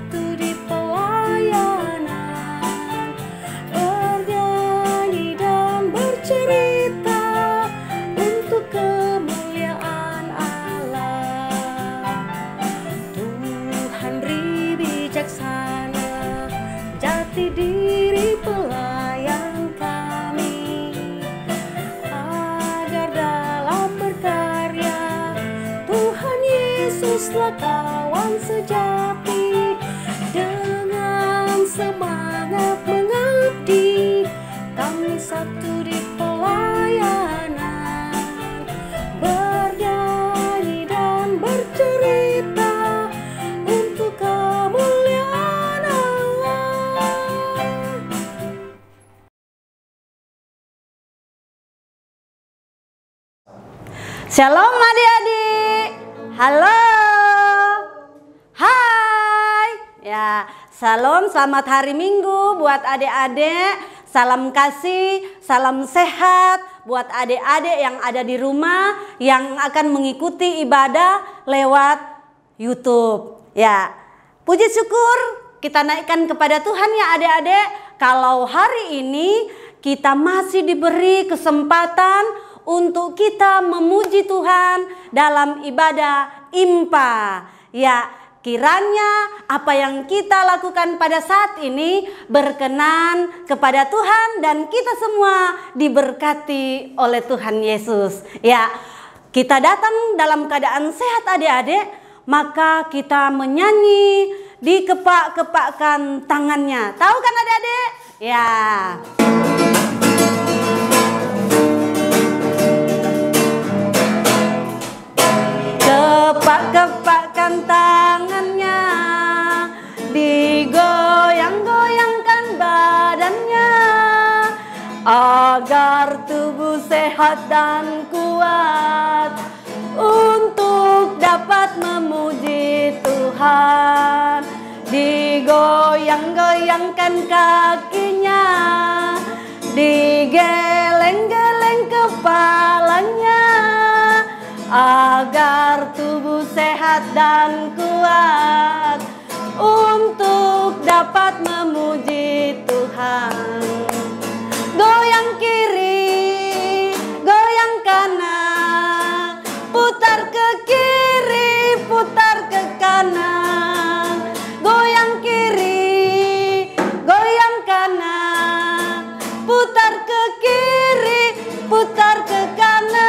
satu di pelayanan, bernyanyi dan bercerita untuk kemuliaan Allah. Tuhan bijaksana, jati diri pelayan kami, agar dalam berkarya Tuhan Yesuslah kawan sejati. Dengan semangat mengabdi, kami satu di pelayanan, bernyanyi dan bercerita untuk kemuliaan Allah. Shalom adik-adik. Halo. Hai. Ya, shalom, selamat hari Minggu buat adik-adik. Salam kasih, salam sehat buat adik-adik yang ada di rumah yang akan mengikuti ibadah lewat YouTube. Ya, puji syukur kita naikkan kepada Tuhan ya adik-adik. Kalau hari ini kita masih diberi kesempatan untuk kita memuji Tuhan dalam ibadah IMPA. Ya, kiranya apa yang kita lakukan pada saat ini berkenan kepada Tuhan dan kita semua diberkati oleh Tuhan Yesus. Ya, kita datang dalam keadaan sehat adik-adik, maka kita menyanyi dikepak-kepakkan tangannya. Tahu kan adik-adik? Ya. Kepak-kepakkan tangannya, digoyang-goyangkan badannya, agar tubuh sehat dan kuat untuk dapat memuji Tuhan. Digoyang-goyangkan kakinya, digeleng-geleng kepalanya, agar tubuh sehat dan kuat untuk dapat memuji Tuhan. Goyang kiri, goyang kanan, putar ke kiri, putar ke kanan. Goyang kiri, goyang kanan, putar ke kiri, putar ke kanan.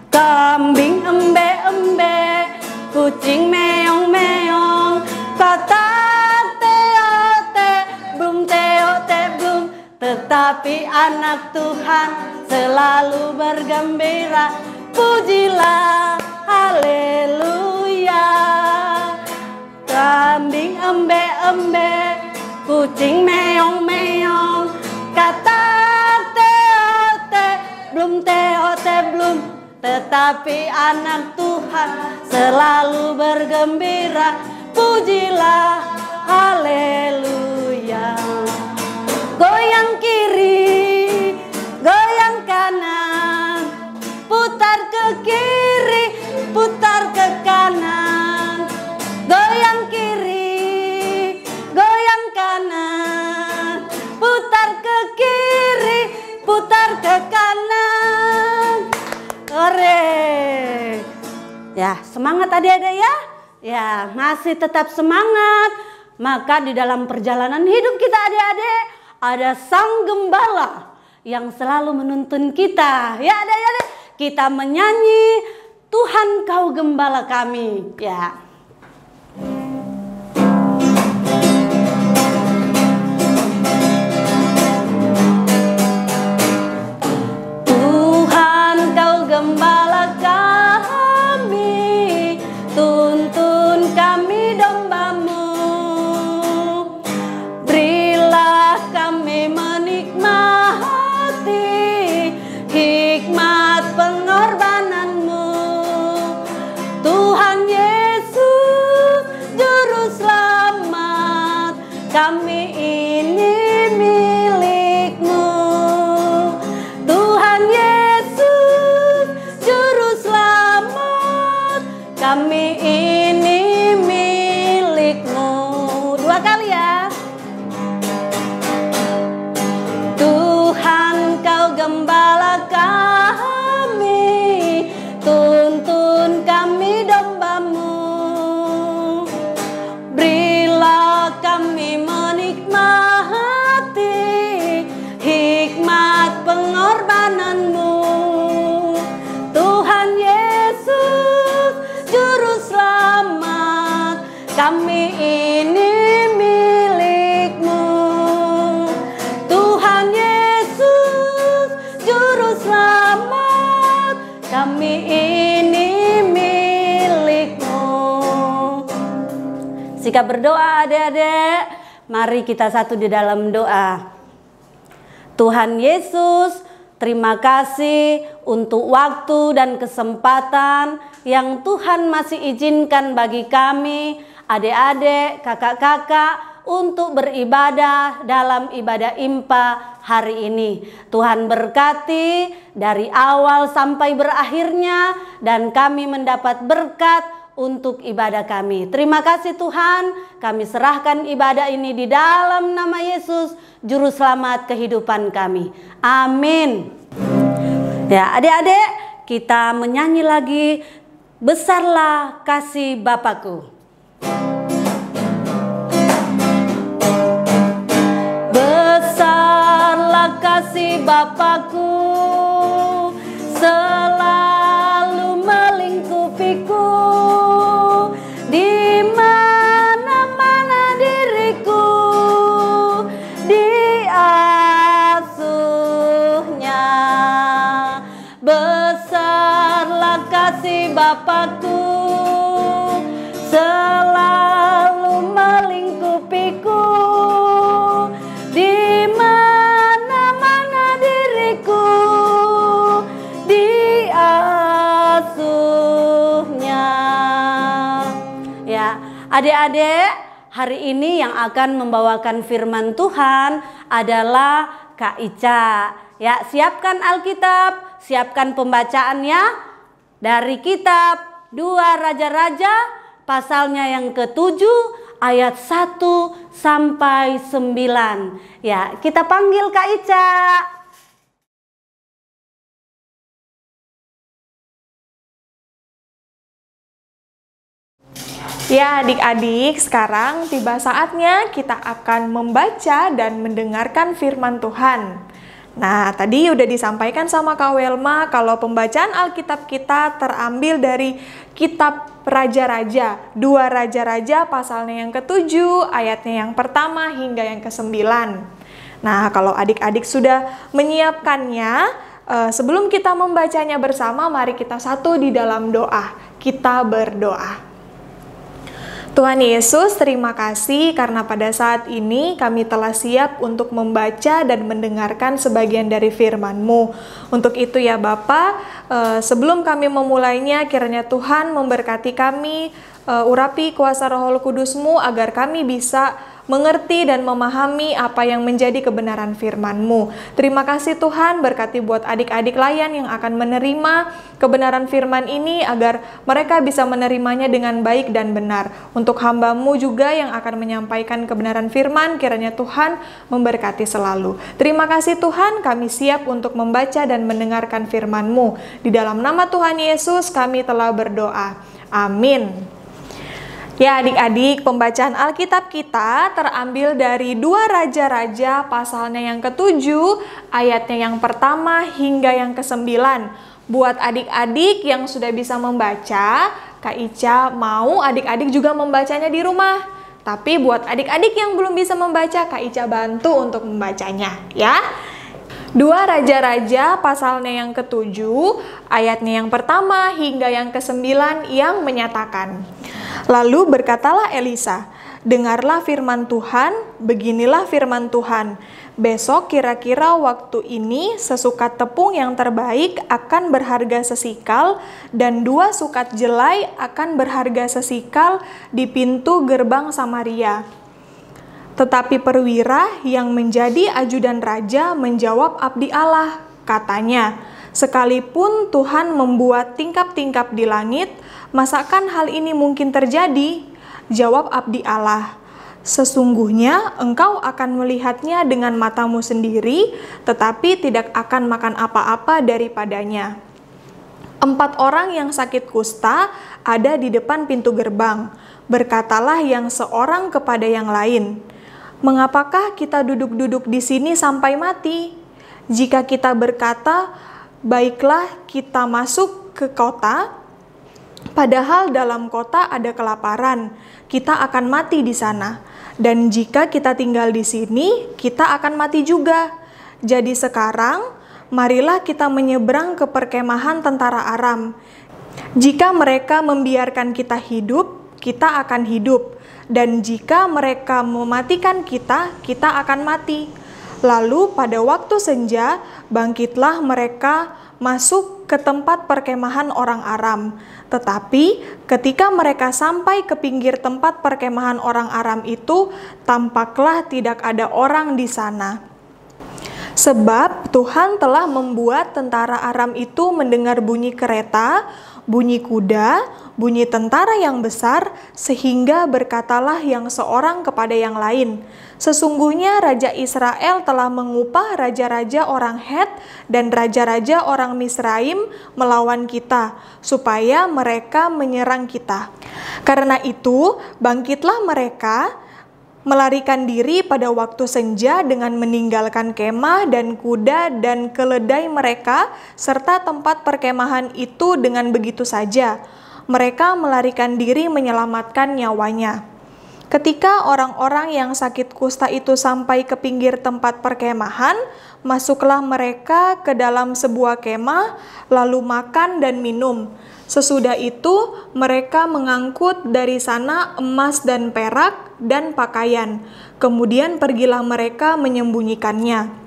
Kambing embe-embe, kucing meong-meong, katak teote, belum teote belum, tetapi anak Tuhan selalu bergembira. Pujilah, haleluya. Kambing embe-embe, kucing meong-meong, katak teote, belum teote belum, tetapi anak Tuhan selalu bergembira. Pujilah, haleluya. Goyang kiri, goyang kanan, putar ke kiri, putar ke kanan. Goyang kiri, goyang kanan, putar ke kiri, putar ke kanan. Hore. Ya, semangat adik-adik ya. Ya, masih tetap semangat. Maka di dalam perjalanan hidup kita adik-adik ada Sang Gembala yang selalu menuntun kita. Ya adik-adik, kita menyanyi Tuhan Kau Gembala Kami. Ya. Tuhan Kau Gembala kami, tuntun kami domba-Mu. Berilah kami menikmati hikmat pengorbanan-Mu. Tuhan Yesus Juru Selamat, kami ini milik-Mu. Tuhan Yesus Juru Selamat, kami ini ini milik-Mu. Dua kali ya. Tuhan, Kau gembala kami, tuntun kami domba-Mu. Berilah kami menikmati hikmat pengorbanan-Mu. Tuhan Yesus, Juru Selamat, kami ini milik-Mu. Tuhan Yesus, Juru Selamat, kami ini milik-Mu. Sikap berdoa adik-adik, mari kita satu di dalam doa. Tuhan Yesus, terima kasih untuk waktu dan kesempatan yang Tuhan masih izinkan bagi kami, adik-adik, kakak-kakak, untuk beribadah dalam ibadah IMPA hari ini. Tuhan berkati dari awal sampai berakhirnya, dan kami mendapat berkat untuk ibadah kami. Terima kasih Tuhan, kami serahkan ibadah ini di dalam nama Yesus, Juru Selamat kehidupan kami. Amin. Ya, adik-adik, kita menyanyi lagi, Besarlah Kasih Bapakku. Besarlah kasih Bapakku, selalu melingkupiku, di mana-mana diriku diasuhnya. Besarlah kasih Bapakku, selalu melingkupiku, di mana-mana diriku diasuhnya. Ya, adik-adik, hari ini yang akan membawakan firman Tuhan adalah Kak Ica. Ya, siapkan Alkitab, siapkan pembacaannya dari kitab 2 Raja-Raja pasalnya yang ke-7 ayat 1 sampai 9. Ya, kita panggil Kak Ica. Ya adik-adik, sekarang tiba saatnya kita akan membaca dan mendengarkan firman Tuhan. Nah, tadi udah disampaikan sama Kak Welma kalau pembacaan Alkitab kita terambil dari kitab Raja-Raja, 2 Raja-Raja pasalnya yang ke-7, ayatnya yang pertama hingga yang ke-9. Nah, kalau adik-adik sudah menyiapkannya, sebelum kita membacanya bersama, mari kita satu di dalam doa. Kita berdoa. Tuhan Yesus, terima kasih karena pada saat ini kami telah siap untuk membaca dan mendengarkan sebagian dari firman-Mu. Untuk itu ya Bapa, sebelum kami memulainya, kiranya Tuhan memberkati kami, urapi kuasa Roh Kudus-Mu agar kami bisa mengerti dan memahami apa yang menjadi kebenaran firman-Mu. Terima kasih Tuhan, berkati buat adik-adik layan yang akan menerima kebenaran firman ini agar mereka bisa menerimanya dengan baik dan benar. Untuk hamba-Mu juga yang akan menyampaikan kebenaran firman, kiranya Tuhan memberkati selalu. Terima kasih Tuhan, kami siap untuk membaca dan mendengarkan firman-Mu. Di dalam nama Tuhan Yesus kami telah berdoa. Amin. Ya adik-adik, pembacaan Alkitab kita terambil dari 2 Raja-Raja pasalnya yang ke-7, ayatnya yang pertama hingga yang ke-9. Buat adik-adik yang sudah bisa membaca, Kak Ica mau adik-adik juga membacanya di rumah. Tapi buat adik-adik yang belum bisa membaca, Kak Ica bantu untuk membacanya ya. 2 Raja-Raja pasalnya yang ke-7, ayatnya yang pertama hingga yang ke-9 yang menyatakan, lalu berkatalah Elisa, dengarlah firman Tuhan, beginilah firman Tuhan. Besok kira-kira waktu ini sesukat tepung yang terbaik akan berharga sesikal dan 2 sukat jelai akan berharga sesikal di pintu gerbang Samaria. Tetapi perwira yang menjadi ajudan raja menjawab abdi Allah, katanya, sekalipun Tuhan membuat tingkap-tingkap di langit, Masakan hal ini mungkin terjadi? Jawab abdi Allah, sesungguhnya engkau akan melihatnya dengan matamu sendiri, tetapi tidak akan makan apa-apa daripadanya. 4 orang yang sakit kusta ada di depan pintu gerbang. Berkatalah yang seorang kepada yang lain, "Mengapakah kita duduk-duduk di sini sampai mati? Jika kita berkata, 'Baiklah, kita masuk ke kota,' padahal dalam kota ada kelaparan, kita akan mati di sana. Dan jika kita tinggal di sini, kita akan mati juga. Jadi sekarang, marilah kita menyeberang ke perkemahan tentara Aram. Jika mereka membiarkan kita hidup, kita akan hidup. Dan jika mereka mematikan kita, kita akan mati." Lalu pada waktu senja, bangkitlah mereka masuk ke tempat perkemahan orang Aram. Tetapi ketika mereka sampai ke pinggir tempat perkemahan orang Aram itu, tampaklah tidak ada orang di sana. Sebab Tuhan telah membuat tentara Aram itu mendengar bunyi kereta, bunyi kuda, bunyi tentara yang besar, sehingga berkatalah yang seorang kepada yang lain, "Sesungguhnya Raja Israel telah mengupah raja-raja orang Het dan raja-raja orang Misraim melawan kita, supaya mereka menyerang kita. Karena itu, bangkitlah mereka, melarikan diri pada waktu senja dengan meninggalkan kemah dan kuda dan keledai mereka, serta tempat perkemahan itu dengan begitu saja. Mereka melarikan diri menyelamatkan nyawanya." Ketika orang-orang yang sakit kusta itu sampai ke pinggir tempat perkemahan, masuklah mereka ke dalam sebuah kemah, lalu makan dan minum. Sesudah itu, mereka mengangkut dari sana emas dan perak dan pakaian. Kemudian pergilah mereka menyembunyikannya.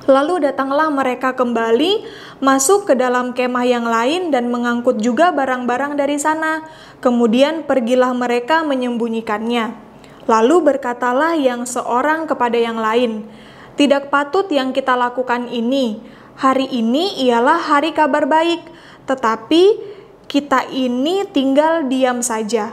Lalu datanglah mereka kembali, masuk ke dalam kemah yang lain dan mengangkut juga barang-barang dari sana. Kemudian pergilah mereka menyembunyikannya. Lalu berkatalah yang seorang kepada yang lain, "Tidak patut yang kita lakukan ini. Hari ini ialah hari kabar baik, tetapi kita ini tinggal diam saja.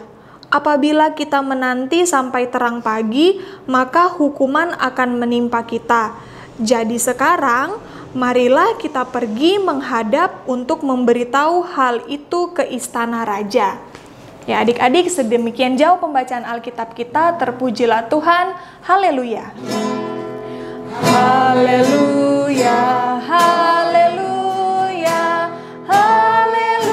Apabila kita menanti sampai terang pagi, maka hukuman akan menimpa kita. Jadi sekarang, marilah kita pergi menghadap untuk memberitahu hal itu ke istana raja." Ya adik-adik, sedemikian jauh pembacaan Alkitab kita. Terpujilah Tuhan. Haleluya. Haleluya, haleluya, haleluya.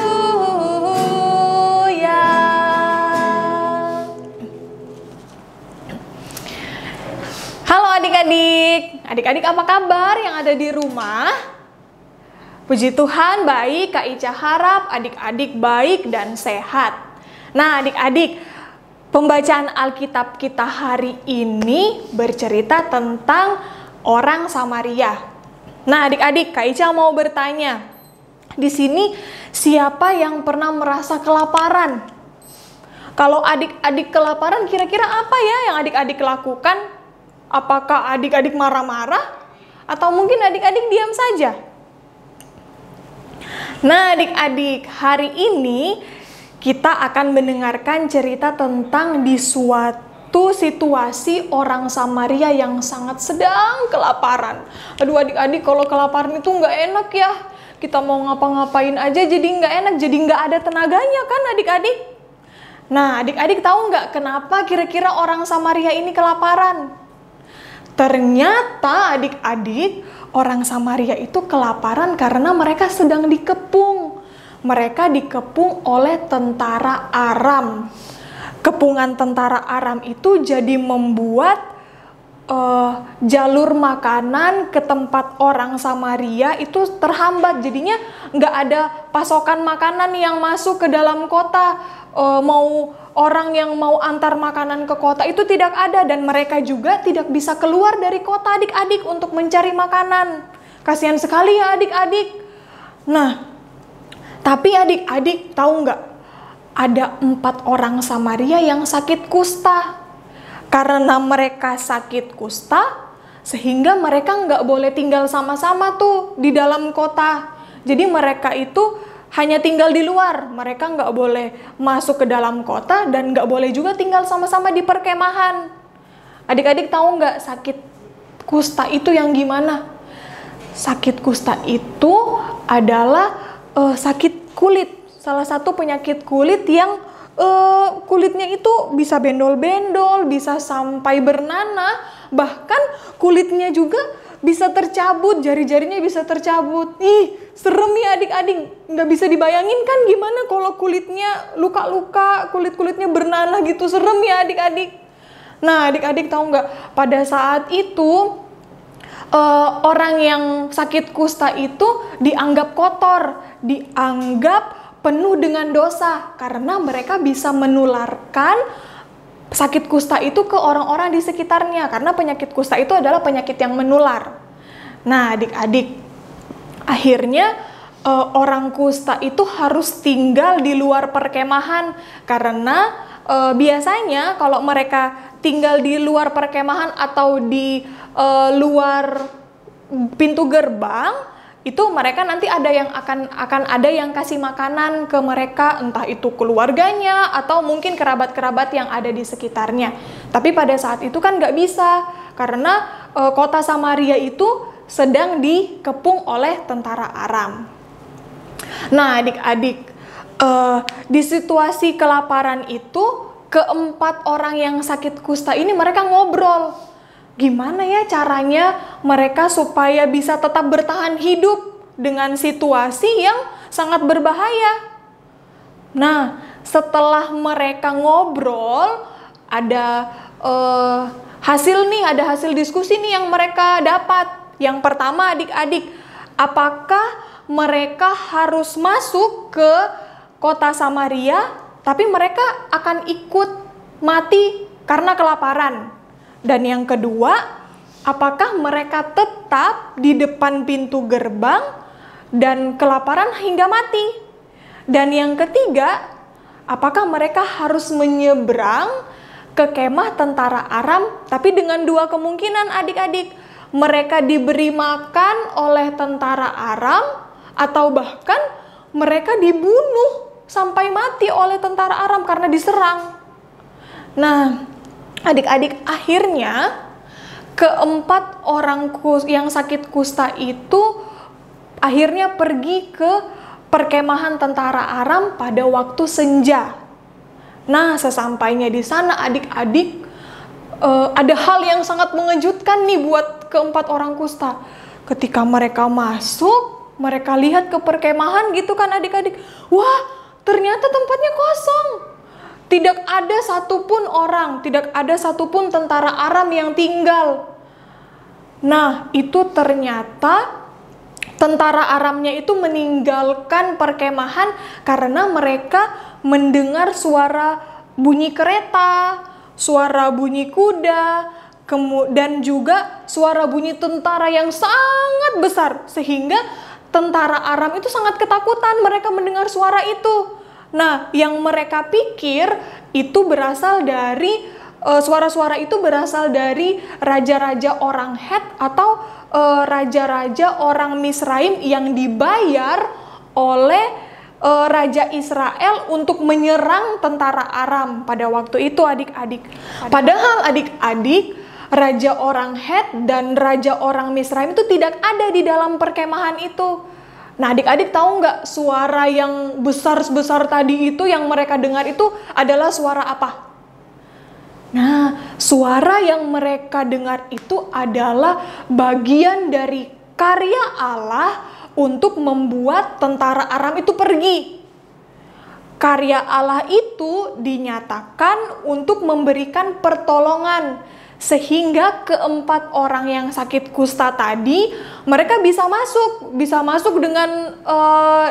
Halo adik-adik. Adik-adik apa kabar yang ada di rumah? Puji Tuhan, baik. Kak Ica harap adik-adik baik dan sehat. Nah adik-adik, pembacaan Alkitab kita hari ini bercerita tentang orang Samaria. Nah adik-adik, Kak Ica mau bertanya, di sini siapa yang pernah merasa kelaparan? Kalau adik-adik kelaparan, kira-kira apa ya yang adik-adik lakukan? Apakah adik-adik marah-marah? Atau mungkin adik-adik diam saja? Nah adik-adik, hari ini kita akan mendengarkan cerita tentang di suatu situasi orang Samaria yang sangat sedang kelaparan. Aduh adik-adik, kalau kelaparan itu nggak enak ya. Kita mau ngapa-ngapain aja jadi nggak enak, jadi nggak ada tenaganya kan adik-adik? Nah adik-adik tahu nggak kenapa kira-kira orang Samaria ini kelaparan? Ternyata adik-adik, orang Samaria itu kelaparan karena mereka sedang dikepung. Mereka dikepung oleh tentara Aram. Kepungan tentara Aram itu jadi membuat jalur makanan ke tempat orang Samaria itu terhambat. Jadinya nggak ada pasokan makanan yang masuk ke dalam kota. Mau orang yang mau antar makanan ke kota itu tidak ada. Dan mereka juga tidak bisa keluar dari kota adik-adik untuk mencari makanan. Kasihan sekali ya adik-adik. Nah, tapi adik-adik tahu nggak? Ada 4 orang Samaria yang sakit kusta. Karena mereka sakit kusta, sehingga mereka nggak boleh tinggal sama-sama tuh di dalam kota. Jadi mereka itu hanya tinggal di luar. Mereka nggak boleh masuk ke dalam kota dan nggak boleh juga tinggal sama-sama di perkemahan. Adik-adik tahu nggak sakit kusta itu yang gimana? Sakit kusta itu adalah sakit kulit. Salah satu penyakit kulit yang kulitnya itu bisa bendol-bendol, bisa sampai bernanah, bahkan kulitnya juga bisa tercabut, jari-jarinya bisa tercabut. Ih, serem ya adik-adik, nggak bisa dibayangin kan gimana kalau kulitnya luka-luka, kulit-kulitnya bernanah gitu, serem ya adik-adik. Nah, adik-adik tahu nggak, pada saat itu orang yang sakit kusta itu dianggap kotor, dianggap penuh dengan dosa karena mereka bisa menularkan sakit kusta itu ke orang-orang di sekitarnya, karena penyakit kusta itu adalah penyakit yang menular. Nah, adik-adik, akhirnya orang kusta itu harus tinggal di luar perkemahan karena biasanya kalau mereka tinggal di luar perkemahan atau di luar pintu gerbang, itu mereka nanti ada yang akan ada yang kasih makanan ke mereka, entah itu keluarganya atau mungkin kerabat-kerabat yang ada di sekitarnya. Tapi pada saat itu kan nggak bisa karena kota Samaria itu sedang dikepung oleh tentara Aram. Nah, adik-adik, di situasi kelaparan itu keempat orang yang sakit kusta ini mereka ngobrol. Gimana ya caranya mereka supaya bisa tetap bertahan hidup dengan situasi yang sangat berbahaya. Nah, setelah mereka ngobrol, ada hasil diskusi nih yang mereka dapat. Yang pertama adik-adik, apakah mereka harus masuk ke kota Samaria, tapi mereka akan ikut mati karena kelaparan? Dan yang kedua, apakah mereka tetap di depan pintu gerbang dan kelaparan hingga mati? Dan yang ketiga, apakah mereka harus menyeberang ke kemah tentara Aram? Tapi dengan dua kemungkinan adik-adik, mereka diberi makan oleh tentara Aram atau bahkan mereka dibunuh sampai mati oleh tentara Aram karena diserang. Nah, adik-adik, akhirnya keempat orang yang sakit kusta itu akhirnya pergi ke perkemahan tentara Aram pada waktu senja. Nah, sesampainya di sana adik-adik, ada hal yang sangat mengejutkan nih buat keempat orang kusta. Ketika mereka masuk, mereka lihat ke perkemahan gitu kan adik-adik. Wah, ternyata tempatnya kosong. Tidak ada satupun orang, tidak ada satupun tentara Aram yang tinggal. Nah, itu ternyata tentara Aramnya itu meninggalkan perkemahan karena mereka mendengar suara bunyi kereta, suara bunyi kuda, dan juga suara bunyi tentara yang sangat besar. Sehingga tentara Aram itu sangat ketakutan mereka mendengar suara itu. Nah, yang mereka pikir itu berasal dari suara-suara itu berasal dari raja-raja orang Het atau raja-raja orang Misraim yang dibayar oleh Raja Israel untuk menyerang tentara Aram pada waktu itu adik-adik. Padahal adik-adik, raja orang Het dan raja orang Misraim itu tidak ada di dalam perkemahan itu. Nah, adik-adik tahu nggak suara yang besar-besar tadi itu yang mereka dengar itu adalah suara apa? Nah, suara yang mereka dengar itu adalah bagian dari karya Allah untuk membuat tentara Aram itu pergi. Karya Allah itu dinyatakan untuk memberikan pertolongan, sehingga keempat orang yang sakit kusta tadi mereka bisa masuk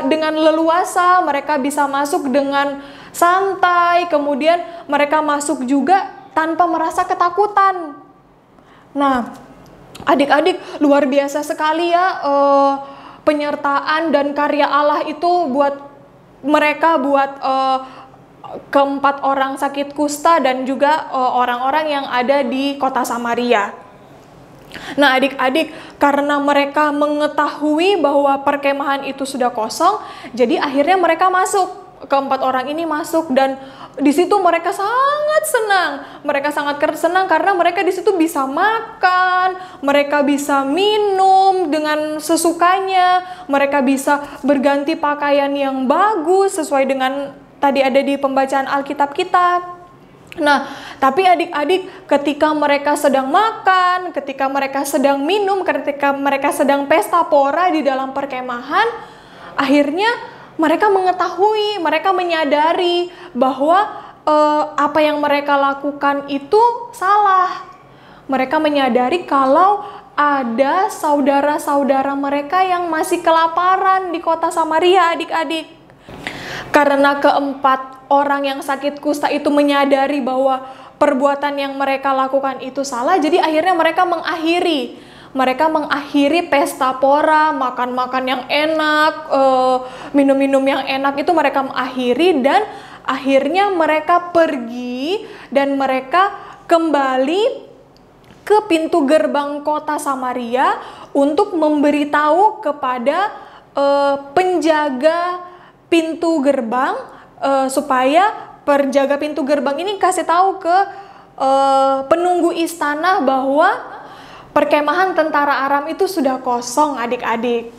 dengan leluasa, mereka bisa masuk dengan santai, kemudian mereka masuk juga tanpa merasa ketakutan. Nah, adik-adik, luar biasa sekali ya penyertaan dan karya Allah itu buat mereka, buat keempat orang sakit kusta dan juga orang-orang yang ada di kota Samaria. Nah, adik-adik, karena mereka mengetahui bahwa perkemahan itu sudah kosong, jadi akhirnya mereka masuk. Keempat orang ini masuk dan di situ mereka sangat senang. Mereka sangat senang karena mereka di situ bisa makan, mereka bisa minum dengan sesukanya, mereka bisa berganti pakaian yang bagus sesuai dengan tadi ada di pembacaan Alkitab kita. Nah, tapi adik-adik, ketika mereka sedang makan, ketika mereka sedang minum, ketika mereka sedang pesta pora di dalam perkemahan, akhirnya mereka mengetahui, mereka menyadari bahwa apa yang mereka lakukan itu salah. Mereka menyadari kalau ada saudara-saudara mereka yang masih kelaparan di kota Samaria, adik-adik. Karena keempat orang yang sakit kusta itu menyadari bahwa perbuatan yang mereka lakukan itu salah, jadi akhirnya mereka mengakhiri pesta pora, makan-makan yang enak, minum-minum yang enak itu mereka mengakhiri, dan akhirnya mereka pergi dan mereka kembali ke pintu gerbang kota Samaria untuk memberitahu kepada penjaga pintu gerbang supaya penjaga pintu gerbang ini kasih tahu ke penunggu istana bahwa perkemahan tentara Aram itu sudah kosong, adik-adik.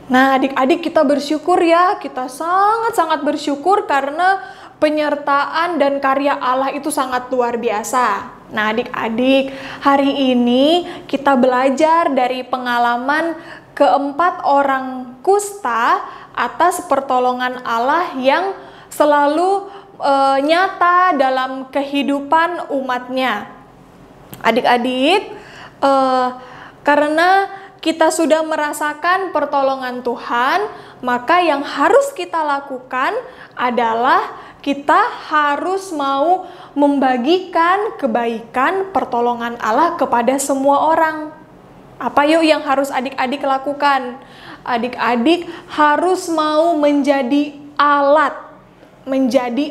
Nah, adik-adik, kita bersyukur ya, kita sangat-sangat bersyukur karena penyertaan dan karya Allah itu sangat luar biasa. Nah, adik-adik, hari ini kita belajar dari pengalaman keempat orang kusta atas pertolongan Allah yang selalu nyata dalam kehidupan umatnya. Adik-adik, karena kita sudah merasakan pertolongan Tuhan, maka yang harus kita lakukan adalah kita harus mau membagikan kebaikan pertolongan Allah kepada semua orang. Apa yuk yang harus adik-adik lakukan? Adik-adik harus mau menjadi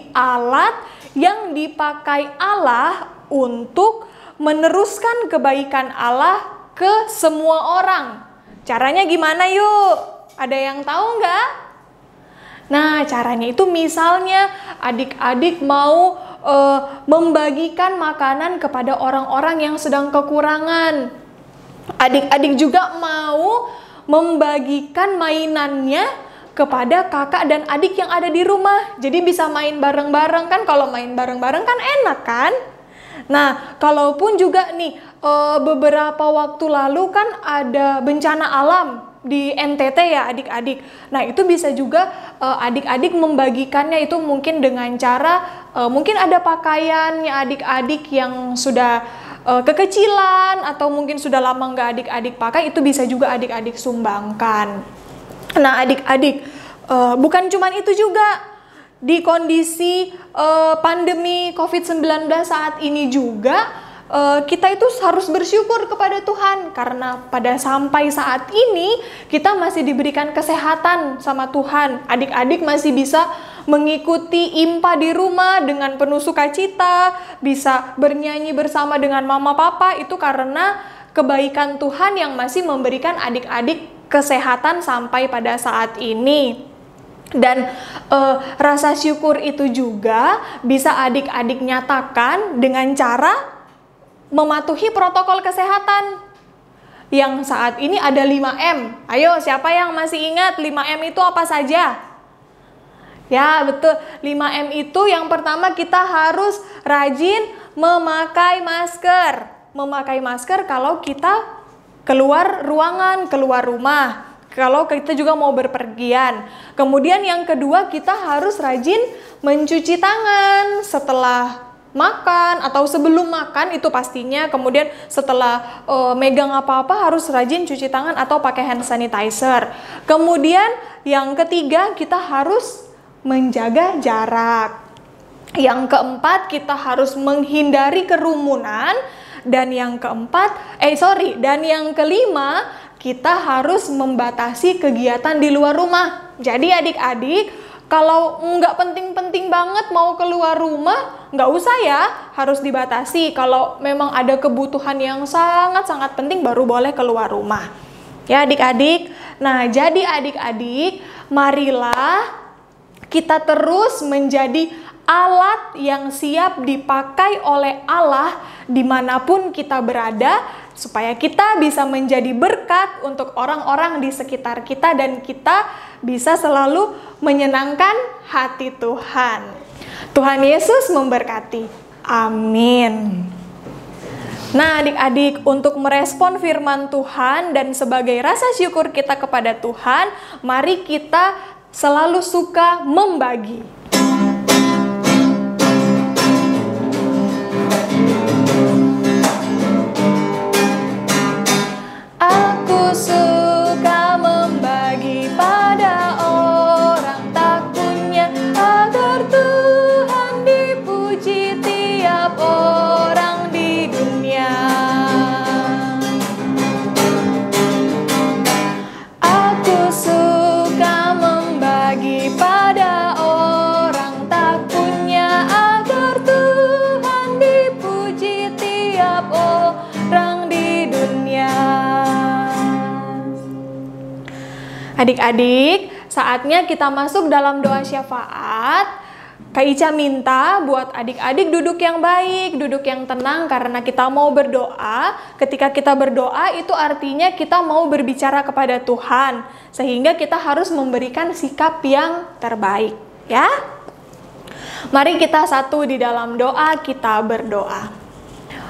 alat yang dipakai Allah untuk meneruskan kebaikan Allah ke semua orang. Caranya gimana yuk? Ada yang tahu nggak? Nah, caranya itu misalnya adik-adik mau membagikan makanan kepada orang-orang yang sedang kekurangan. Adik-adik juga mau membagikan mainannya kepada kakak dan adik yang ada di rumah. Jadi bisa main bareng-bareng kan, kalau main bareng-bareng kan enak kan? Nah, kalaupun juga nih beberapa waktu lalu kan ada bencana alam di NTT ya adik-adik. Nah, itu bisa juga adik-adik membagikannya itu mungkin dengan cara mungkin ada pakaiannya adik-adik yang sudah kekecilan atau mungkin sudah lama nggak adik-adik pakai, itu bisa juga adik-adik sumbangkan. Nah, adik-adik, bukan cuma itu juga. Di kondisi pandemi COVID-19 saat ini juga kita itu harus bersyukur kepada Tuhan karena sampai saat ini kita masih diberikan kesehatan sama Tuhan. Adik-adik masih bisa mengikuti IMPA di rumah dengan penuh sukacita, bisa bernyanyi bersama dengan mama papa, itu karena kebaikan Tuhan yang masih memberikan adik-adik kesehatan sampai pada saat ini. Dan rasa syukur itu juga bisa adik-adik nyatakan dengan cara mematuhi protokol kesehatan yang saat ini ada 5M. Ayo, siapa yang masih ingat 5M itu apa saja? Ya, betul. 5M itu yang pertama kita harus rajin memakai masker. Memakai masker kalau kita keluar ruangan, keluar rumah. Kalau kita juga mau berpergian. Kemudian yang kedua, kita harus rajin mencuci tangan setelah makan atau sebelum makan itu pastinya. Kemudian setelah megang apa-apa harus rajin cuci tangan atau pakai hand sanitizer. Kemudian yang ketiga, kita harus menjaga jarak. Yang keempat, kita harus menghindari kerumunan. Dan yang kelima, kita harus membatasi kegiatan di luar rumah. Jadi adik-adik, Kalau nggak penting-penting banget mau keluar rumah, nggak usah ya, harus dibatasi. Kalau memang ada kebutuhan yang sangat-sangat penting baru boleh keluar rumah. Ya adik-adik, nah jadi adik-adik, marilah kita terus menjadi alat yang siap dipakai oleh Allah dimanapun kita berada, supaya kita bisa menjadi berkat untuk orang-orang di sekitar kita dan kita bisa selalu menyenangkan hati Tuhan. Tuhan Yesus memberkati. Amin. Nah adik-adik, untuk merespon firman Tuhan dan sebagai rasa syukur kita kepada Tuhan, mari kita selalu suka membagi. Aku suka membagi pada orang tak punya, agar Tuhan dipuji tiap orang di dunia. Aku suka membagi pada orang tak punya, agar Tuhan dipuji tiap orang di dunia. Adik-adik, saatnya kita masuk dalam doa syafaat. Kak Ica minta buat adik-adik duduk yang baik, duduk yang tenang, karena kita mau berdoa. Ketika kita berdoa itu artinya kita mau berbicara kepada Tuhan, sehingga kita harus memberikan sikap yang terbaik, ya. Mari kita satu di dalam doa, kita berdoa.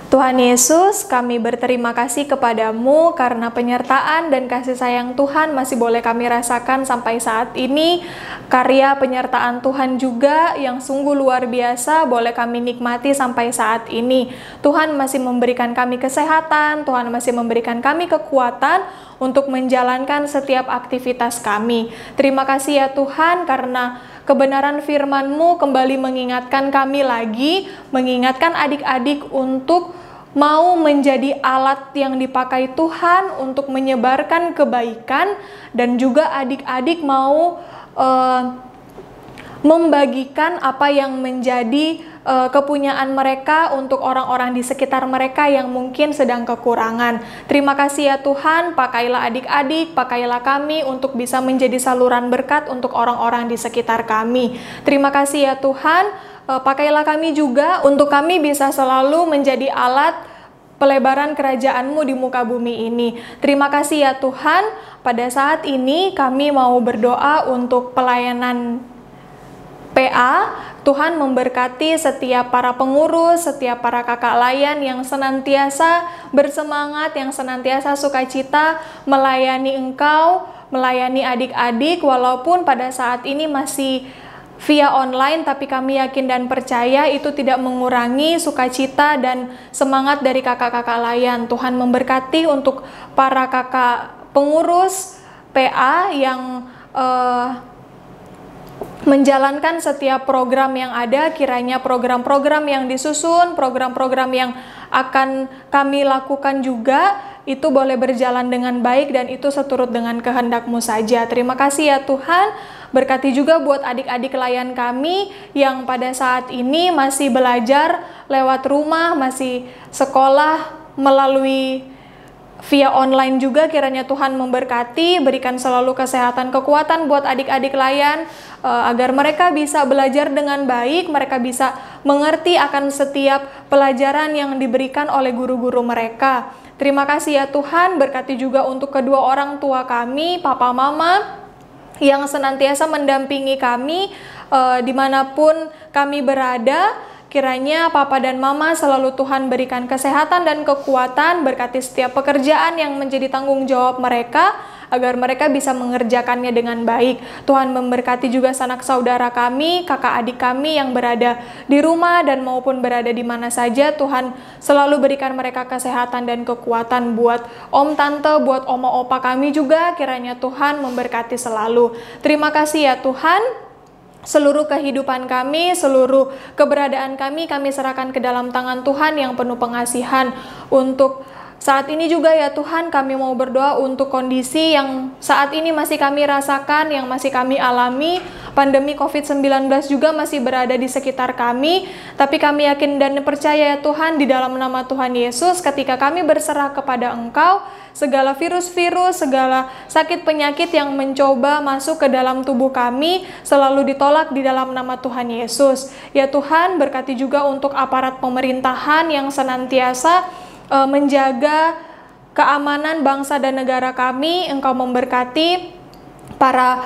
Tuhan Yesus, kami berterima kasih kepadamu karena penyertaan dan kasih sayang Tuhan masih boleh kami rasakan sampai saat ini. Karya penyertaan Tuhan juga yang sungguh luar biasa boleh kami nikmati sampai saat ini. Tuhan masih memberikan kami kesehatan, Tuhan masih memberikan kami kekuatan untuk menjalankan setiap aktivitas kami. Terima kasih ya Tuhan, karena kebenaran firman-Mu kembali mengingatkan kami lagi, mengingatkan adik-adik untuk mau menjadi alat yang dipakai Tuhan untuk menyebarkan kebaikan, dan juga adik-adik mau membagikan apa yang menjadi kepunyaan mereka untuk orang-orang di sekitar mereka yang mungkin sedang kekurangan. Terima kasih ya Tuhan, pakailah adik-adik, pakailah kami untuk bisa menjadi saluran berkat untuk orang-orang di sekitar kami. Terima kasih ya Tuhan, pakailah kami juga untuk kami bisa selalu menjadi alat pelebaran kerajaan-Mu di muka bumi ini. Terima kasih ya Tuhan, pada saat ini kami mau berdoa untuk pelayanan PA. Tuhan memberkati setiap para pengurus, setiap para kakak layan yang senantiasa bersemangat, yang senantiasa sukacita melayani Engkau, melayani adik-adik, walaupun pada saat ini masih via online, tapi kami yakin dan percaya itu tidak mengurangi sukacita dan semangat dari kakak-kakak layan. Tuhan memberkati untuk para kakak pengurus PA yang menjalankan setiap program yang ada. Kiranya program-program yang disusun, program-program yang akan kami lakukan juga, itu boleh berjalan dengan baik dan itu seturut dengan kehendak-Mu saja. Terima kasih ya Tuhan. Berkati juga buat adik-adik layan kami yang pada saat ini masih belajar lewat rumah, masih sekolah melalui via online juga. Kiranya Tuhan memberkati, berikan selalu kesehatan, kekuatan buat adik-adik layan, agar mereka bisa belajar dengan baik, mereka bisa mengerti akan setiap pelajaran yang diberikan oleh guru-guru mereka. Terima kasih ya Tuhan, berkati juga untuk kedua orang tua kami, papa mama, yang senantiasa mendampingi kami dimanapun kami berada. Kiranya papa dan mama selalu Tuhan berikan kesehatan dan kekuatan, berkati setiap pekerjaan yang menjadi tanggung jawab mereka, agar mereka bisa mengerjakannya dengan baik. Tuhan memberkati juga sanak saudara kami, kakak adik kami yang berada di rumah dan maupun berada di mana saja. Tuhan selalu berikan mereka kesehatan dan kekuatan. Buat om tante, buat oma opa kami juga, kiranya Tuhan memberkati selalu. Terima kasih ya Tuhan. Seluruh kehidupan kami, seluruh keberadaan kami serahkan ke dalam tangan Tuhan yang penuh pengasihan, untuk Saat ini juga ya Tuhan, kami mau berdoa untuk kondisi yang saat ini masih kami rasakan, yang masih kami alami. Pandemi COVID-19 juga masih berada di sekitar kami, tapi kami yakin dan percaya ya Tuhan, di dalam nama Tuhan Yesus, ketika kami berserah kepada Engkau, segala virus-virus, segala sakit penyakit yang mencoba masuk ke dalam tubuh kami, selalu ditolak di dalam nama Tuhan Yesus. Ya Tuhan, berkati juga untuk aparat pemerintahan yang senantiasa menjaga keamanan bangsa dan negara kami. Engkau memberkati para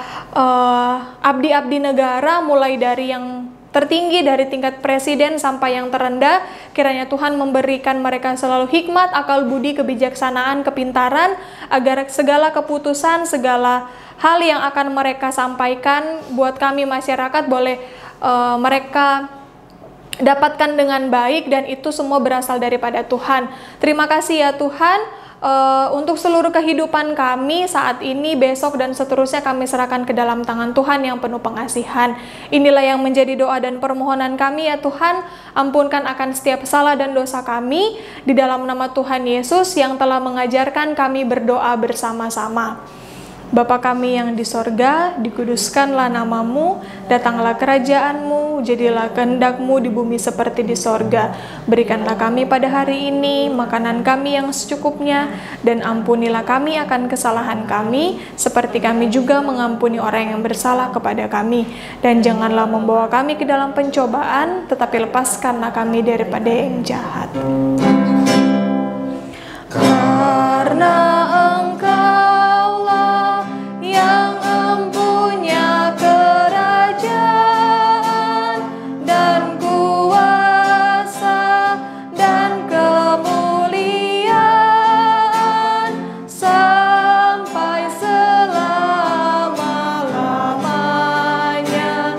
abdi-abdi negara, mulai dari yang tertinggi, dari tingkat presiden sampai yang terendah. Kiranya Tuhan memberikan mereka selalu hikmat, akal budi, kebijaksanaan, kepintaran, agar segala keputusan, segala hal yang akan mereka sampaikan buat kami masyarakat boleh mereka dapatkan dengan baik, dan itu semua berasal daripada Tuhan. Terima kasih ya Tuhan, untuk seluruh kehidupan kami saat ini, besok, dan seterusnya kami serahkan ke dalam tangan Tuhan yang penuh pengasihan. Inilah yang menjadi doa dan permohonan kami ya Tuhan. Ampunkan akan setiap salah dan dosa kami, di dalam nama Tuhan Yesus yang telah mengajarkan kami berdoa bersama-sama. Bapa kami yang di sorga, dikuduskanlah namamu, datanglah kerajaanmu, jadilah kehendak-mu di bumi seperti di sorga. Berikanlah kami pada hari ini makanan kami yang secukupnya, dan ampunilah kami akan kesalahan kami, seperti kami juga mengampuni orang yang bersalah kepada kami. Dan janganlah membawa kami ke dalam pencobaan, tetapi lepaskanlah kami daripada yang jahat. Karena Engkaulah yang empunya kerajaan dan kuasa dan kemuliaan sampai selama-lamanya.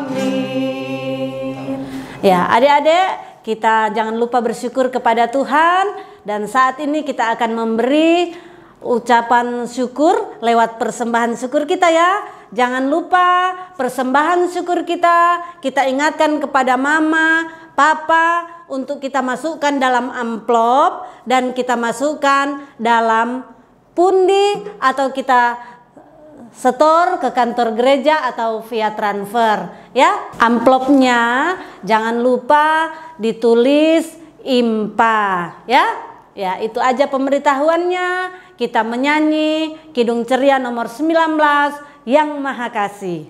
Amin. Ya, adik-adik, kita jangan lupa bersyukur kepada Tuhan, dan saat ini kita akan memberi ucapan syukur lewat persembahan syukur kita ya. Jangan lupa persembahan syukur kita ingatkan kepada mama, papa untuk kita masukkan dalam amplop dan kita masukkan dalam pundi, atau kita setor ke kantor gereja atau via transfer ya. Amplopnya jangan lupa ditulis IMPA ya. Ya, itu aja pemberitahuannya. Kita menyanyi Kidung Ceria nomor 19, Yang Maha Kasih.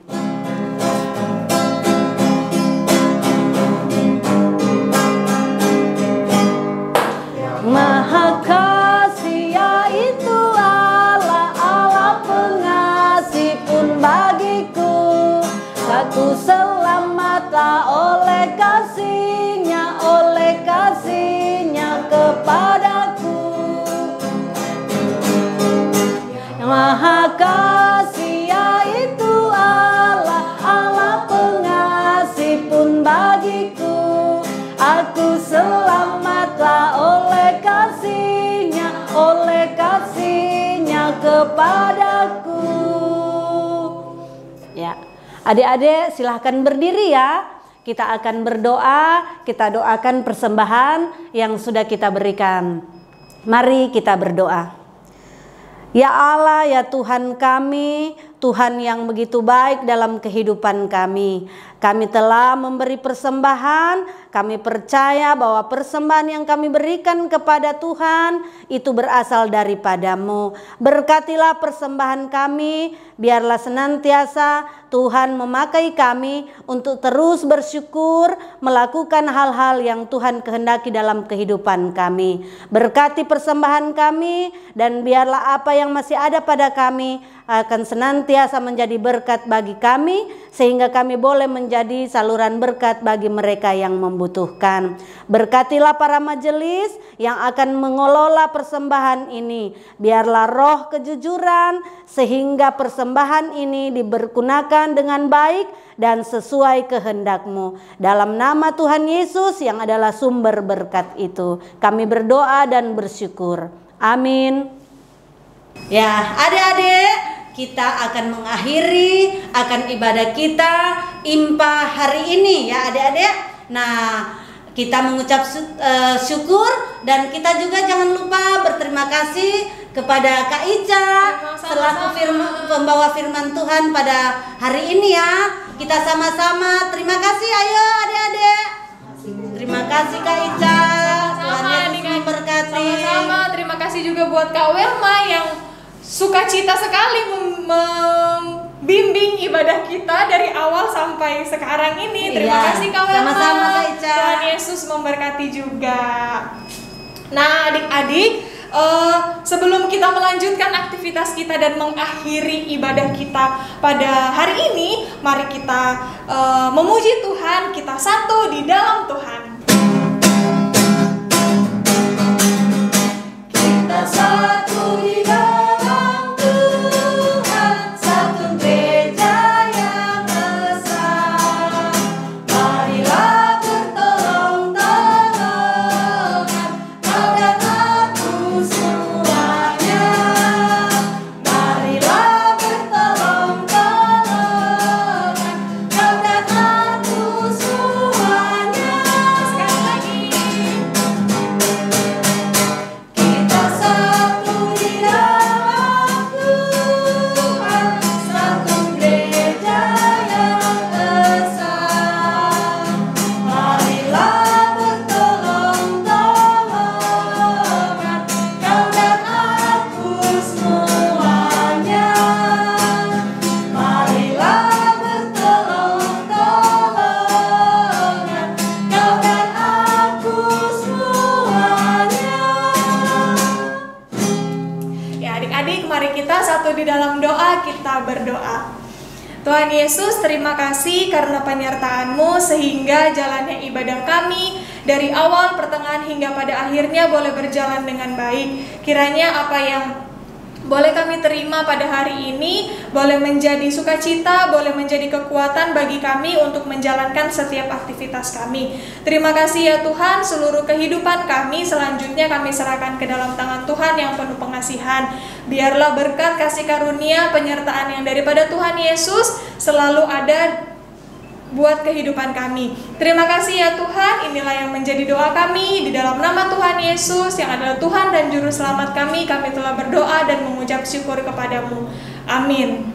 Maha Kasih yaitu Allah, Allah pengasih pun bagiku. Aku selamatlah oleh kasih-Nya kepadaku. Maha Kasih yaitu Allah, Allah pengasih pun bagiku. Aku selamatlah oleh kasih-Nya kepadaku. Ya, adik-adik silahkan berdiri ya. Kita akan berdoa, kita doakan persembahan yang sudah kita berikan. Mari kita berdoa. Ya Allah, ya Tuhan kami, Tuhan yang begitu baik dalam kehidupan kami. Kami telah memberi persembahan, kami percaya bahwa persembahan yang kami berikan kepada Tuhan itu berasal daripada-Mu. Berkatilah persembahan kami, biarlah senantiasa Tuhan memakai kami untuk terus bersyukur, melakukan hal-hal yang Tuhan kehendaki dalam kehidupan kami. Berkati persembahan kami, dan biarlah apa yang masih ada pada kami akan senantiasa menjadi berkat bagi kami, sehingga kami boleh menjadi saluran berkat bagi mereka yang membutuhkan. Berkatilah para majelis yang akan mengelola persembahan ini. Biarlah roh kejujuran sehingga persembahan ini dipergunakan dengan baik dan sesuai kehendak-Mu. Dalam nama Tuhan Yesus yang adalah sumber berkat itu, kami berdoa dan bersyukur. Amin. Ya, adik-adik, kita akan mengakhiri akan ibadah kita IMPA hari ini ya adik-adik. Nah, kita mengucap syukur, dan kita juga jangan lupa berterima kasih kepada Kak Ica selaku pembawa firman Tuhan pada hari ini ya. Kita sama-sama terima kasih, ayo adik-adik. Terima kasih Kak Ica. Tuhan Yesus memberkati. Sama-sama, terima kasih juga buat Kak Welma yang sukacita sekali membimbing ibadah kita dari awal sampai sekarang ini. Terima kasih Kak Welma. Sama-sama Kak Ica. Tuhan Yesus memberkati juga. Nah, adik-adik, sebelum kita melanjutkan aktivitas kita dan mengakhiri ibadah kita pada hari ini, mari kita memuji Tuhan, kita satu di dalam Tuhan. Kita satu di dalam Tuhan, satu gereja yang besar. Marilah bertolong-tolongan, kau dan aku semuanya. Marilah bertolong-tolongan, kau dan aku semuanya. Sekali lagi. Kita satu di dalam Tuhan, satu gereja yang besar. Marilah bertolong-tolongan, kau dan aku semuanya. Marilah bertolong-tolongan, kau dan aku semuanya. Ya adik-adik, mari kita satu di dalam doa, kita berdoa. Tuhan Yesus, terima kasih karena penyertaan-Mu sehingga jalannya ibadah kami dari awal, pertengahan hingga pada akhirnya boleh berjalan dengan baik. Kiranya apa yang boleh kami terima pada hari ini boleh menjadi sukacita, boleh menjadi kekuatan bagi kami untuk menjalankan setiap aktivitas kami. Terima kasih ya Tuhan, seluruh kehidupan kami selanjutnya kami serahkan ke dalam tangan Tuhan yang penuh pengasihan. Biarlah berkat kasih karunia penyertaan yang daripada Tuhan Yesus selalu ada buat kehidupan kami. Terima kasih ya Tuhan, inilah yang menjadi doa kami di dalam nama Tuhan Yesus yang adalah Tuhan dan Juru Selamat kami telah berdoa dan mengucap syukur kepadamu. Amin.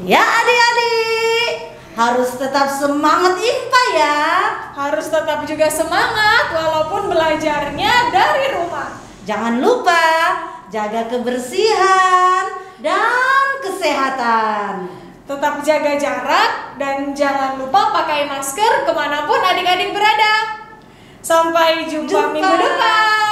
Ya adik-adik, harus tetap semangat IMPA ya. Harus tetap juga semangat walaupun belajarnya dari rumah. Jangan lupa jaga kebersihan dan kesehatan. Tetap jaga jarak dan jangan lupa pakai masker kemanapun adik-adik berada. Sampai jumpa minggu depan.